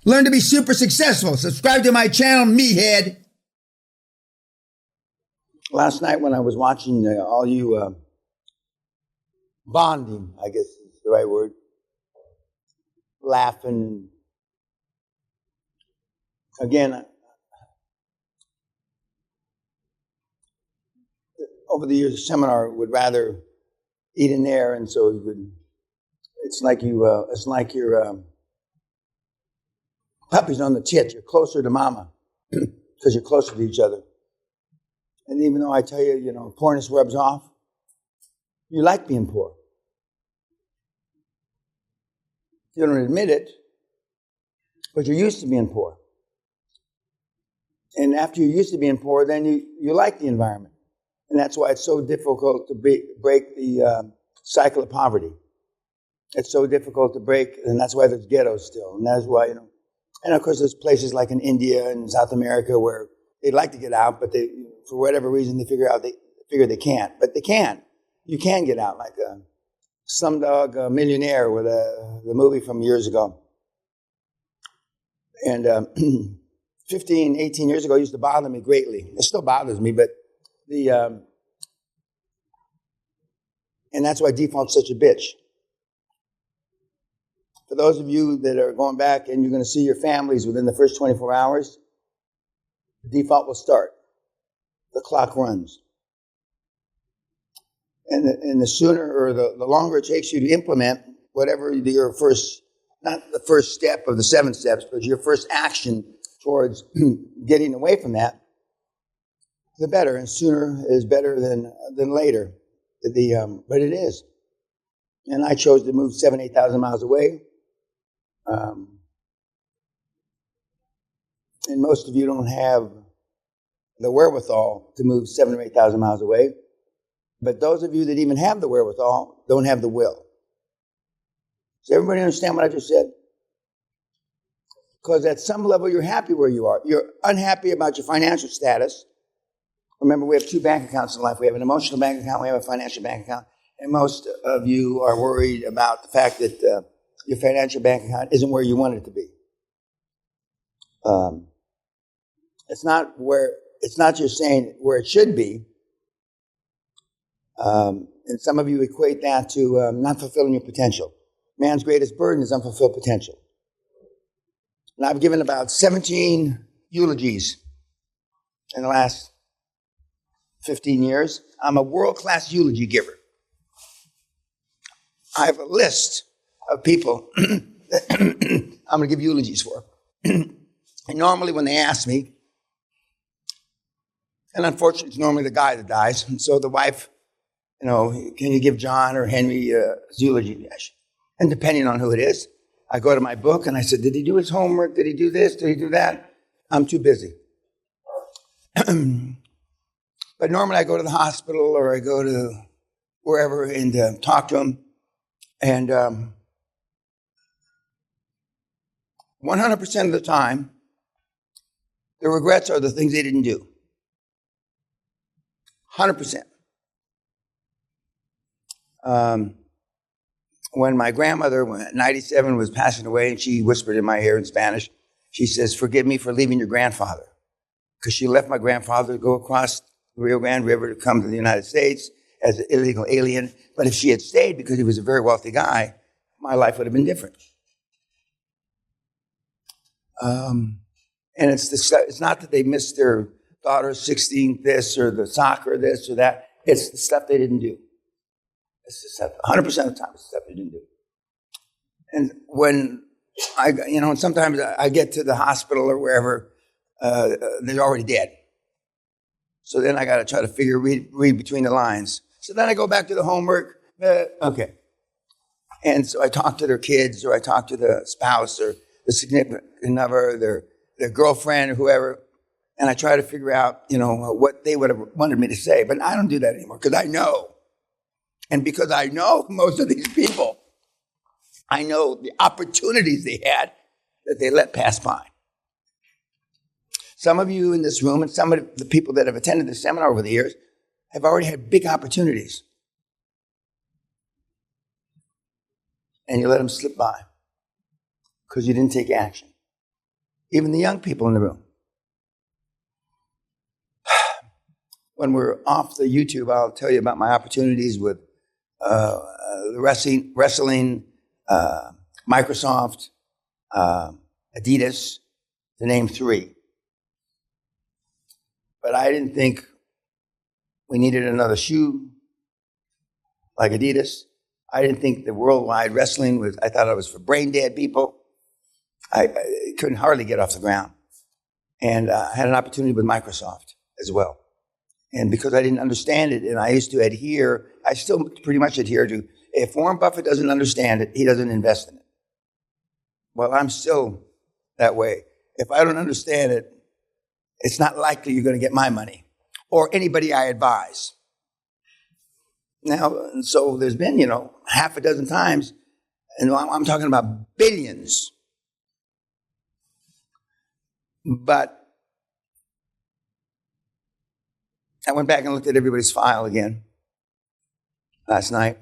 Learn to be super successful. Subscribe to my channel, Meathead. Last night when I was watching all you bonding, I guess is the right word, laughing. Again, over the years, the seminar would rather eat in there, and so it's like your puppy's on the tit. You're closer to mama because you're closer to each other. And even though I tell you, poorness rubs off, you like being poor. You don't admit it, but you're used to being poor. And after you're used to being poor, then you like the environment. And that's why it's so difficult to break the cycle of poverty. It's so difficult to break, and that's why there's ghettos still. And that's why, and of course there's places like in India and South America where they'd like to get out, but they, for whatever reason, they figure they can't. But they can. You can get out, like Slumdog Millionaire with the movie from years ago. And 15, 18 years ago, it used to bother me greatly. It still bothers me, but and that's why default's such a bitch. For those of you that are going back and you're going to see your families within the first 24 hours, the default will start. The clock runs. And the sooner or the longer it takes you to implement whatever your first, not the first step of the 7 steps, but your first action towards getting away from that, the better. And sooner is better than later. But it is. And I chose to move 7,000, 8,000 miles away. And most of you don't have the wherewithal to move 7,000 or 8,000 miles away. But those of you that even have the wherewithal don't have the will. Does everybody understand what I just said? Because at some level you're happy where you are. You're unhappy about your financial status. Remember, we have 2 bank accounts in life. We have an emotional bank account, we have a financial bank account. And most of you are worried about the fact that your financial bank account isn't where you want it to be. It's not just saying where it should be. And some of you equate that to not fulfilling your potential. Man's greatest burden is unfulfilled potential. And I've given about 17 eulogies in the last 15 years. I'm a world-class eulogy giver. I have a list of people that I'm going to give eulogies for. And normally when they ask me, and unfortunately it's normally the guy that dies, and so the wife, can you give John or Henry a eulogy? And depending on who it is, I go to my book and I said, did he do his homework? Did he do this? Did he do that? I'm too busy. But normally I go to the hospital or I go to wherever and talk to him. And 100% of the time, the regrets are the things they didn't do. 100%. When my grandmother, at 97, was passing away, and she whispered in my ear in Spanish, she says, forgive me for leaving your grandfather. Because she left my grandfather to go across the Rio Grande River to come to the United States as an illegal alien. But if she had stayed, because he was a very wealthy guy, my life would have been different. And it's not that they missed their daughter's 16th this or the soccer this or that. It's the stuff they didn't do. It's the stuff, 100% of the time, it's the stuff they didn't do. And when sometimes I get to the hospital or wherever, they're already dead. So then I got to try to read between the lines. So then I go back to the homework. Okay. And so I talk to their kids, or I talk to the spouse or the significant other, their girlfriend or whoever, and I try to figure out, what they would have wanted me to say. But I don't do that anymore because I know. And because I know most of these people, I know the opportunities they had that they let pass by. Some of you in this room and some of the people that have attended the seminar over the years have already had big opportunities. And you let them slip by because you didn't take action. even the young people in the room. When we're off the YouTube, I'll tell you about my opportunities with wrestling, Microsoft, Adidas, to name three. But I didn't think we needed another shoe like Adidas. I didn't think the worldwide wrestling was, I thought it was for brain dead people. I couldn't hardly get off the ground. And I had an opportunity with Microsoft as well. And because I didn't understand it, and I used to adhere, I still pretty much adhere to, if Warren Buffett doesn't understand it, he doesn't invest in it. Well, I'm still that way. If I don't understand it, it's not likely you're going to get my money or anybody I advise. Now, so there's been, half a dozen times, and I'm talking about billions. But I went back and looked at everybody's file again last night.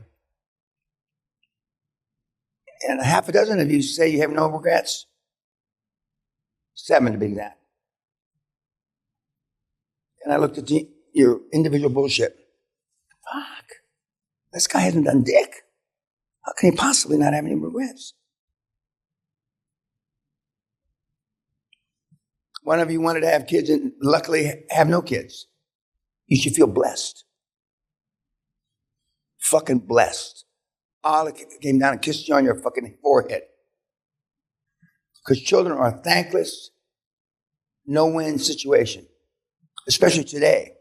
And a half a dozen of you say you have no regrets. 7 to be exact. And I looked at your individual bullshit. Fuck. This guy hasn't done dick. How can he possibly not have any regrets? One of you wanted to have kids and luckily have no kids. You should feel blessed. Fucking blessed. Allah came down and kissed you on your fucking forehead. Because children are a thankless, no-win situation. Especially today.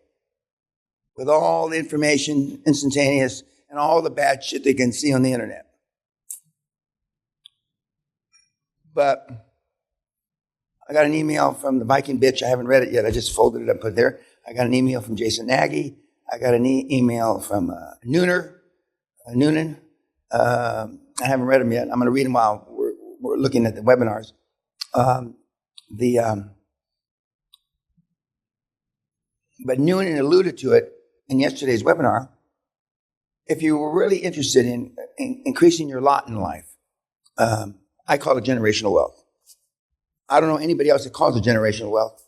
With all the information, instantaneous, and all the bad shit they can see on the internet. But I got an email from the Viking bitch. I haven't read it yet. I just folded it up and put it there. I got an email from Jason Nagy. I got an email from Noonan. I haven't read them yet. I'm going to read them while we're looking at the webinars. But Noonan alluded to it in yesterday's webinar. If you were really interested in increasing your lot in life, I call it generational wealth. I don't know anybody else that calls it generational wealth.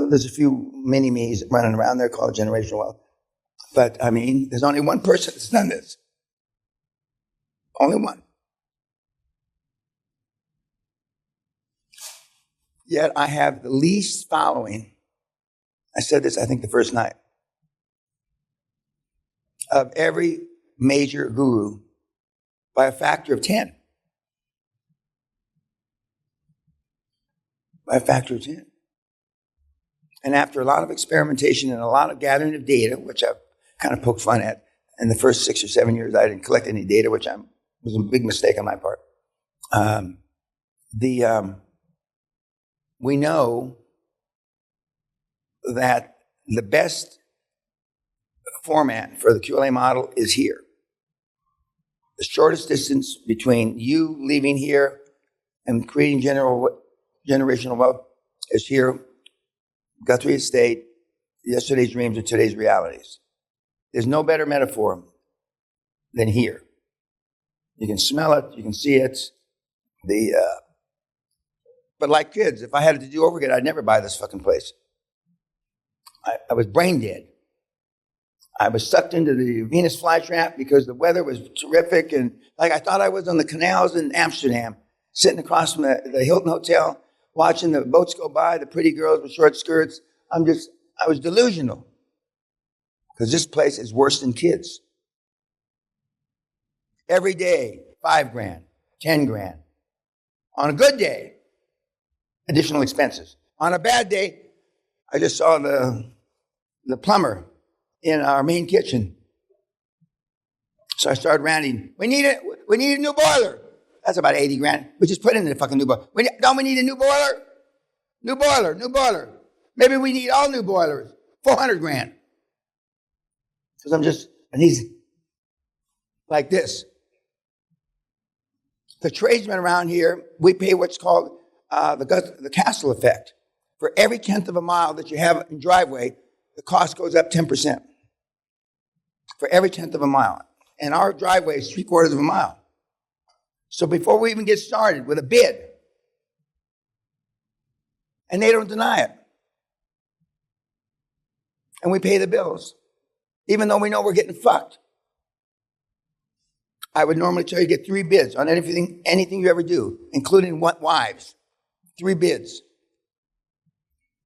There's a few mini-me's running around there called generational wealth. But, there's only one person that's done this. Only one. Yet I have the least following. I said this, I think, the first night. Of every major guru by a factor of 10. By a factor of 10. And after a lot of experimentation and a lot of gathering of data, which I've kind of poked fun at, in the first 6 or 7 years, I didn't collect any data, which was a big mistake on my part. We know that the best format for the QLA model is here. The shortest distance between you leaving here and creating generational wealth is here. Guthrie Estate, yesterday's dreams are today's realities. There's no better metaphor than here. You can smell it, you can see it. But like kids, if I had it to do over again, I'd never buy this fucking place. I was brain dead. I was sucked into the Venus flytrap because the weather was terrific, and I thought I was on the canals in Amsterdam, sitting across from the Hilton Hotel, watching the boats go by, the pretty girls with short skirts. I was delusional. Because this place is worse than kids. Every day, $5,000, $10,000. On a good day, additional expenses. On a bad day, I just saw the plumber in our main kitchen. So I started ranting, we need a new boiler. That's about $80,000. We just put in the fucking new boiler. Don't we need a new boiler? New boiler. Maybe we need all new boilers. $400,000. Because and he's like this. The tradesmen around here, we pay what's called the Castle effect. For every 1/10 of a mile that you have in driveway, the cost goes up 10%. For every 1/10 of a mile. And our driveway is 3/4 of a mile. So before we even get started with a bid, And they don't deny it. And we pay the bills, even though we know we're getting fucked. I would normally tell you get 3 bids on anything you ever do, including wives. 3 bids.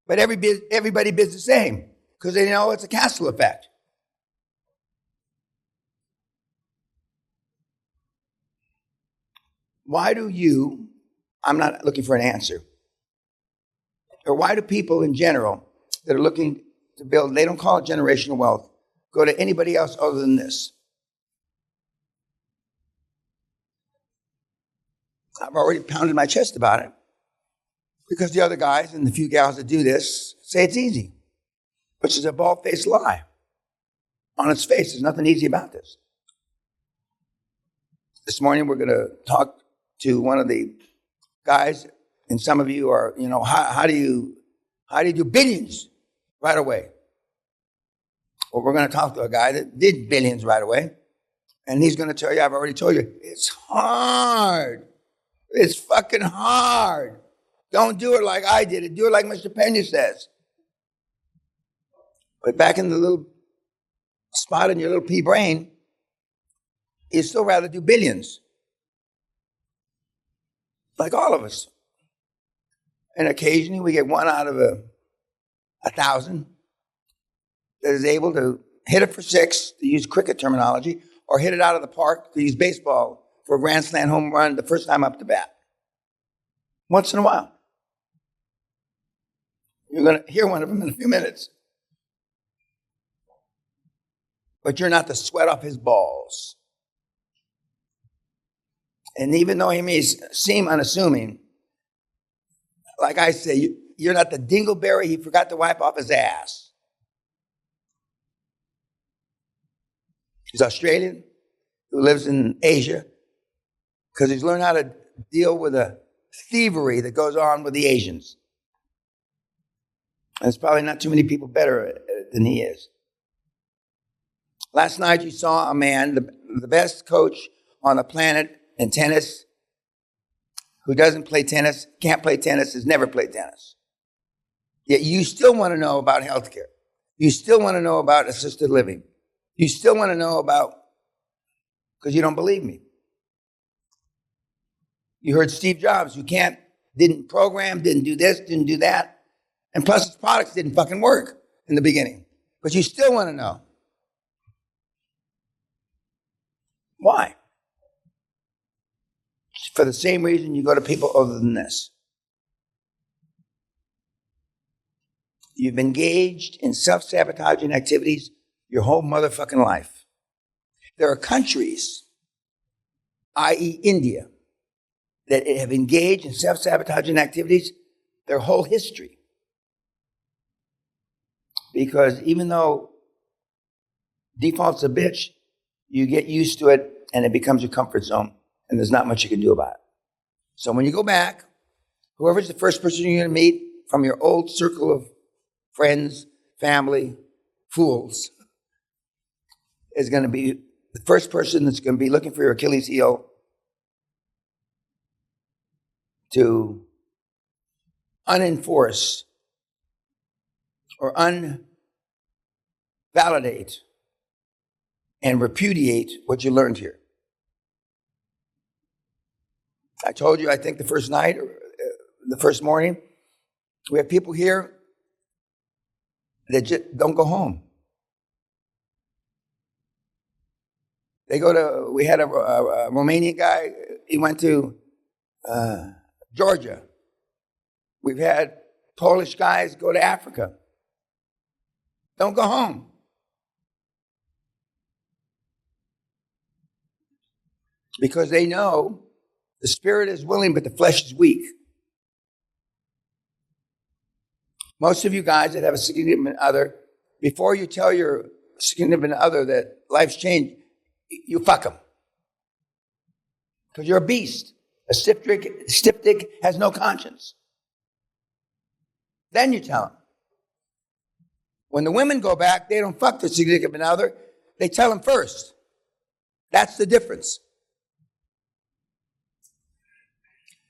But everybody bids the same because they know it's a castle effect. Why do you, I'm not looking for an answer, or why do people in general that are looking to build, they don't call it generational wealth, go to anybody else other than this? I've already pounded my chest about it because the other guys and the few gals that do this say it's easy, which is a bald-faced lie. On its face, there's nothing easy about this. This morning, we're going to talk to one of the guys, and some of you are, how do you do billions right away? Well, we're going to talk to a guy that did billions right away, and he's going to tell you, I've already told you, it's hard. It's fucking hard. Don't do it like I did it. Do it like Mr. Peña says. But back in the little spot in your little pea brain, you'd still rather do billions. Like all of us. And occasionally we get one out of 1,000 that is able to hit it for 6, to use cricket terminology, or hit it out of the park, to use baseball, for a grand slam home run the first time up to bat. Once in a while. You're going to hear one of them in a few minutes. But you're not the sweat off his balls. And even though he may seem unassuming, like I say, you're not the dingleberry he forgot to wipe off his ass. He's Australian, who lives in Asia, because he's learned how to deal with the thievery that goes on with the Asians. And there's probably not too many people better at it than he is. Last night you saw a man, the best coach on the planet in tennis, who doesn't play tennis, can't play tennis, has never played tennis. Yet you still want to know about healthcare. You still want to know about assisted living. You still want to know about, because you don't believe me. You heard Steve Jobs, who didn't program, didn't do this, didn't do that. And plus his products didn't fucking work in the beginning. But you still want to know. Why? For the same reason you go to people other than this. You've engaged in self-sabotaging activities your whole motherfucking life. There are countries, i.e. India, that have engaged in self-sabotaging activities their whole history. Because even though default's a bitch, you get used to it and it becomes your comfort zone, and there's not much you can do about it. So when you go back, whoever's the first person you're going to meet from your old circle of friends, family, fools, is going to be the first person that's going to be looking for your Achilles heel to unenforce or unvalidate and repudiate what you learned here. I told you, I think the first night, or the first morning, we have people here that just don't go home. We had a Romanian guy, he went to Georgia. We've had Polish guys go to Africa. Don't go home. Because they know the spirit is willing, but the flesh is weak. Most of you guys that have a significant other, before you tell your significant other that life's changed, you fuck them. Because you're a beast. A stiff dick has no conscience. Then you tell them. When the women go back, they don't fuck their significant other. They tell them first. That's the difference.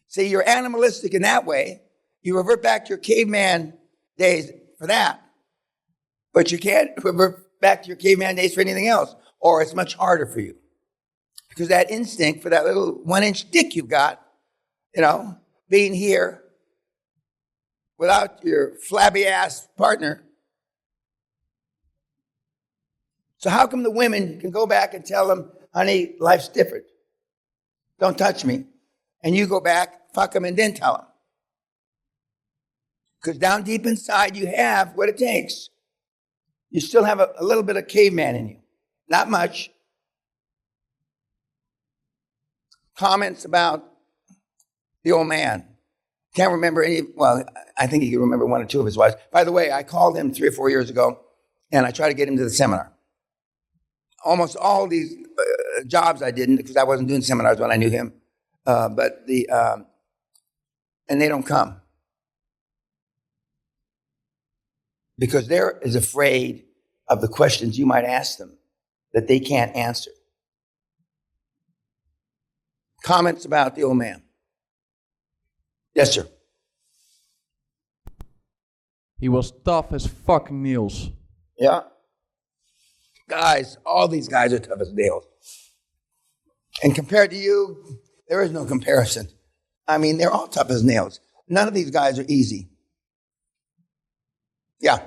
See, you're animalistic in that way. You revert back to your caveman days for that, but you can't revert back to your caveman days for anything else, or it's much harder for you. Because that instinct for that little 1-inch dick you've got, being here without your flabby ass partner. So how come the women can go back and tell them, honey, life's different. Don't touch me. And you go back, fuck them, and then tell them. Because down deep inside, you have what it takes. You still have a little bit of caveman in you. Not much. Comments about the old man. Can't remember any, well, I think he can remember one or two of his wives. By the way, I called him 3 or 4 years ago, and I tried to get him to the seminar. Almost all these jobs I didn't, because I wasn't doing seminars when I knew him. And they don't come. Because they're as afraid of the questions you might ask them that they can't answer. Comments about the old man. Yes, sir. He was tough as fucking nails. Yeah. Guys, all these guys are tough as nails. And compared to you, there is no comparison. I mean, they're all tough as nails. None of these guys are easy. Yeah.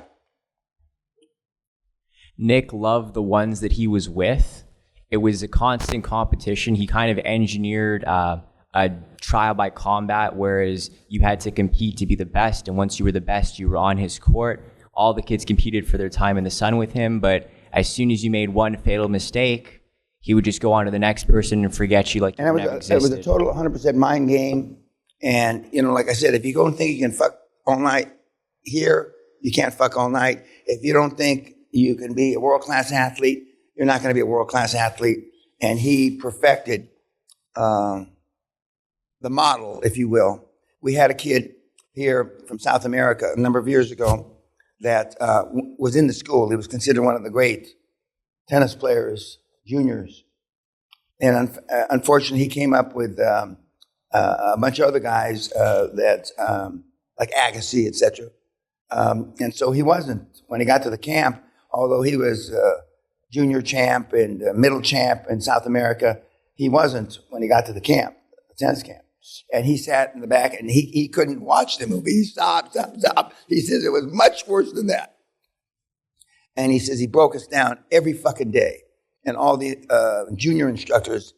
Nick loved the ones that he was with. It was a constant competition. He kind of engineered a trial by combat, whereas you had to compete to be the best. And once you were the best, you were on his court. All the kids competed for their time in the sun with him. But as soon as you made one fatal mistake, he would just go on to the next person and forget you like you never existed. It was a total 100% mind game. And, like I said, if you go and think you can fuck all night here, you can't fuck all night. If you don't think you can be a world-class athlete, you're not going to be a world-class athlete. And he perfected the model, if you will. We had a kid here from South America a number of years ago that was in the school. He was considered one of the great tennis players, juniors. And unfortunately, he came up with a bunch of other guys like Agassi, etc. And so he wasn't. When he got to the camp, although he was junior champ and middle champ in South America, he wasn't when he got to the camp, the tennis camp. And he sat in the back and he couldn't watch the movie. He stopped. He says it was much worse than that. And he says he broke us down every fucking day. And all the junior instructors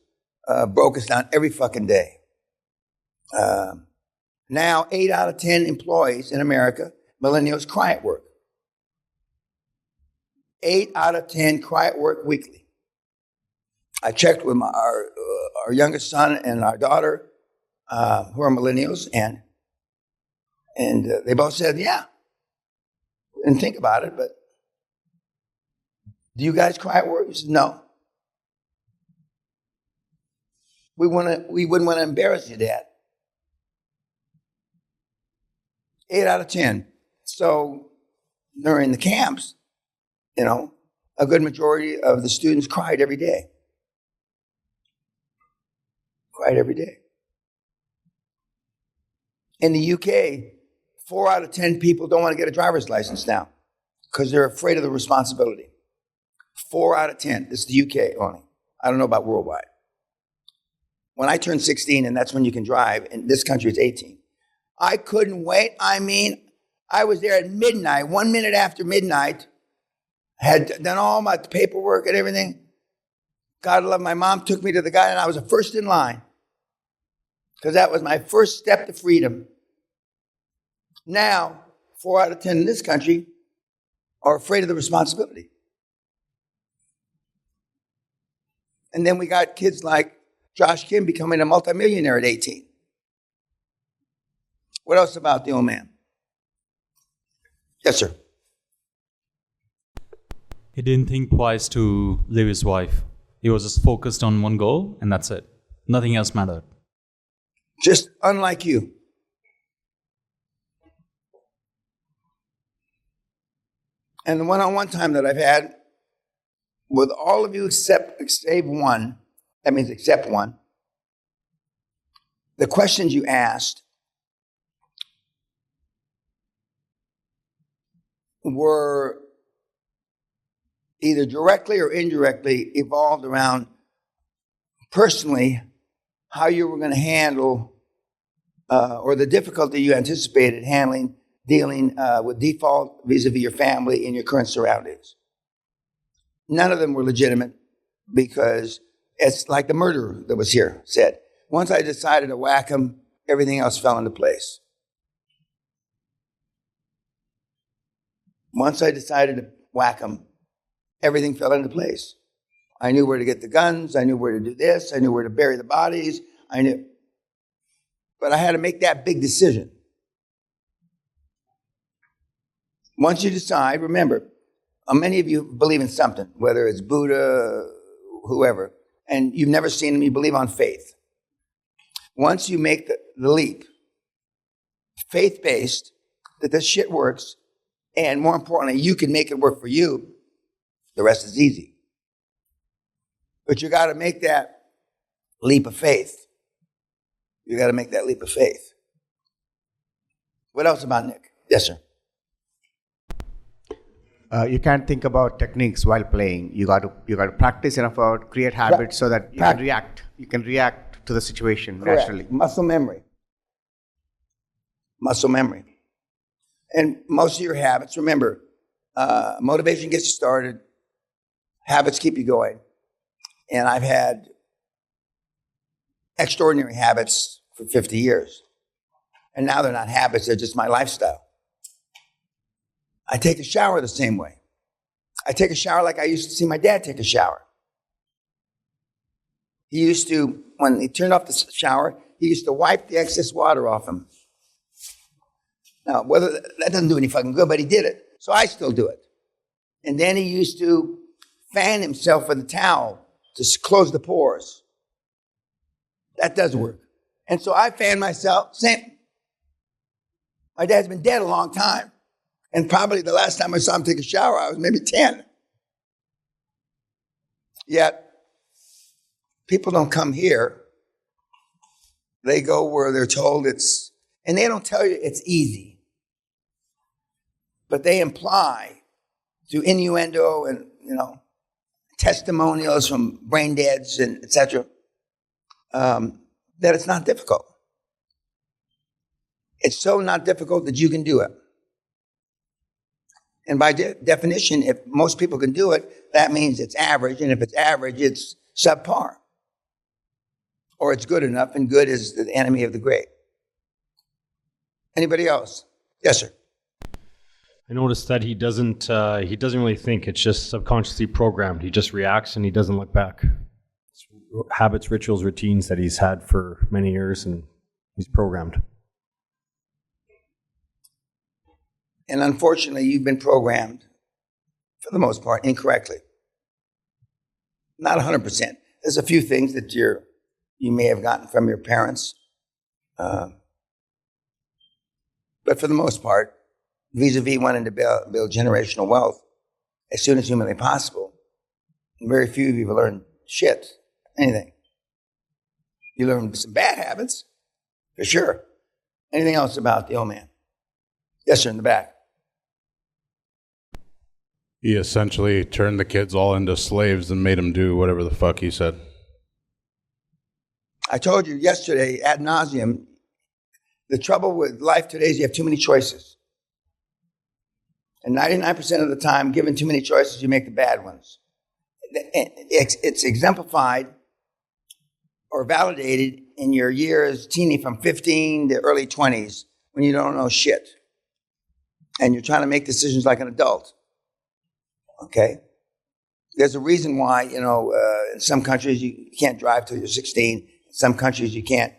broke us down every fucking day. Now, 8 out of 10 employees in America, millennials, cry at work. 8 out of 10 cry at work weekly. I checked with our youngest son and our daughter, who are millennials, and they both said, yeah. Didn't think about it, but do you guys cry at work? He said, no. We wouldn't want to embarrass you, Dad. 8 out of 10. So during the camps, a good majority of the students cried every day. Cried every day. In the UK, 4 out of 10 people don't want to get a driver's license now because they're afraid of the responsibility. 4 out of 10. This is the UK only. I don't know about worldwide. When I turned 16, and that's when you can drive, in this country it's 18, I couldn't wait. I mean, I was there at midnight, 1 minute after midnight, had done all my paperwork and everything. God love, my mom took me to the guy, and I was the first in line because that was my first step to freedom. Now, 4 out of 10 in this country are afraid of the responsibility. And then we got kids like Josh Kim becoming a multimillionaire at 18. What else about the old man? Yes, sir. He didn't think twice to leave his wife. He was just focused on one goal, and that's it. Nothing else mattered. Just unlike you. And the one-on-one time that I've had with all of you except one, that means except one, the questions you asked were either directly or indirectly evolved around personally how you were going to handle or the difficulty you anticipated dealing with default vis-a-vis your family and your current surroundings. None of them were legitimate because it's like the murderer that was here said. Once I decided to whack him, everything else fell into place. Once I decided to whack him, everything fell into place. I knew where to get the guns. I knew where to do this. I knew where to bury the bodies. But I had to make that big decision. Once you decide, remember, many of you believe in something, whether it's Buddha, whoever, and you've never seen them, you believe on faith. Once you make the leap, faith-based, that this shit works, and more importantly, you can make it work for you, the rest is easy. But you got to make that leap of faith. You got to make that leap of faith. What else about Nick? Yes, sir. You can't think about techniques while playing. You got to practice enough out, create habits so that you can react. You can react to the situation naturally. Muscle memory. Muscle memory. And most of your habits, remember, motivation gets you started. Habits keep you going. And I've had extraordinary habits for 50 years. And now they're not habits, they're just my lifestyle. I take a shower the same way. I take a shower like I used to see my dad take a shower. He used to, when he turned off the shower, he used to wipe the excess water off him. Now, whether that doesn't do any fucking good, but he did it. So I still do it. And then he used to fan himself with a towel to close the pores. That does work. And so I fan myself, same. My dad's been dead a long time. And probably the last time I saw him take a shower, I was maybe 10. Yet, people don't come here. They go where they're told it's, and they don't tell you it's easy. But they imply through innuendo and, testimonials from brain deads and et cetera, that it's not difficult. It's so not difficult that you can do it. And by definition, if most people can do it, that means it's average. And if it's average, it's subpar. Or it's good enough, and good is the enemy of the great. Anybody else? Yes, sir. I noticed that he doesn't really think. It's just subconsciously programmed. He just reacts and he doesn't look back. It's habits, rituals, routines that he's had for many years, and he's programmed. And unfortunately, you've been programmed, for the most part, incorrectly. Not 100%. There's a few things that you may have gotten from your parents. But for the most part, vis-a-vis wanting to build generational wealth as soon as humanly possible, very few of you have learned shit, anything. You learn some bad habits, for sure. Anything else about the old man? Yes, sir, in the back. He essentially turned the kids all into slaves and made them do whatever the fuck he said. I told you yesterday ad nauseum, the trouble with life today is you have too many choices. And 99% of the time, given too many choices, you make the bad ones. It's exemplified or validated in your years, teeny from 15 to early 20s, when you don't know shit. And you're trying to make decisions like an adult. Okay? There's a reason why, in some countries you can't drive till you're 16. In some countries you can't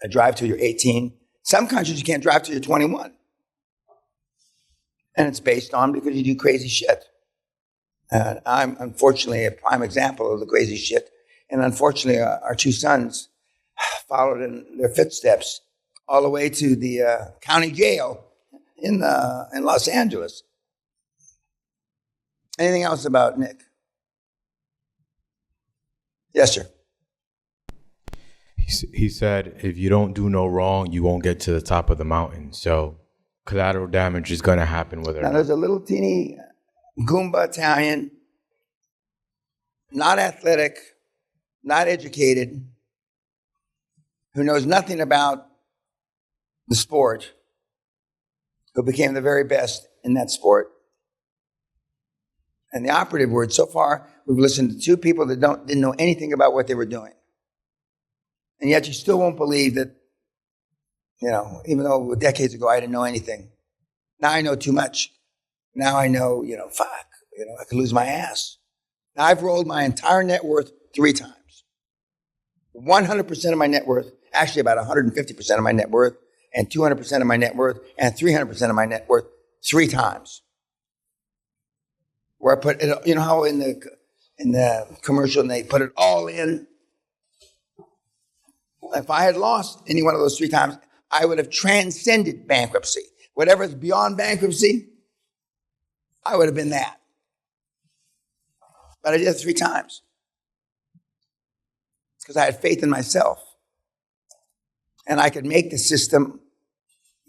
drive till you're 18. Some countries you can't drive till you're 21. And it's based on because you do crazy shit. And I'm unfortunately a prime example of the crazy shit. And unfortunately, our two sons followed in their footsteps all the way to the county jail in Los Angeles. Anything else about Nick? Yes, sir. He said, if you don't do no wrong, you won't get to the top of the mountain. So collateral damage is going to happen with Now, it. there's a little teeny Goomba Italian, not athletic, not educated, who knows nothing about the sport, who became the very best in that sport. And the operative word, so far, we've listened to two people that didn't know anything about what they were doing. And yet you still won't believe that, even though decades ago I didn't know anything. Now I know too much. Now I know, I could lose my ass. Now I've rolled my entire net worth 3 times. 100% of my net worth, actually about 150% of my net worth, and 200% of my net worth, and 300% of my net worth 3 times. Where I put it, how in the commercial they put it all in. If I had lost any one of those 3 times, I would have transcended bankruptcy. Whatever is beyond bankruptcy, I would have been that. But I did it 3 times. It's because I had faith in myself. And I could make the system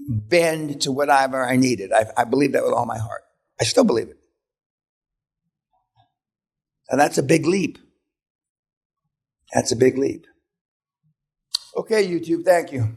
bend to whatever I needed. I believe that with all my heart. I still believe it. And that's a big leap. That's a big leap. Okay, YouTube, thank you.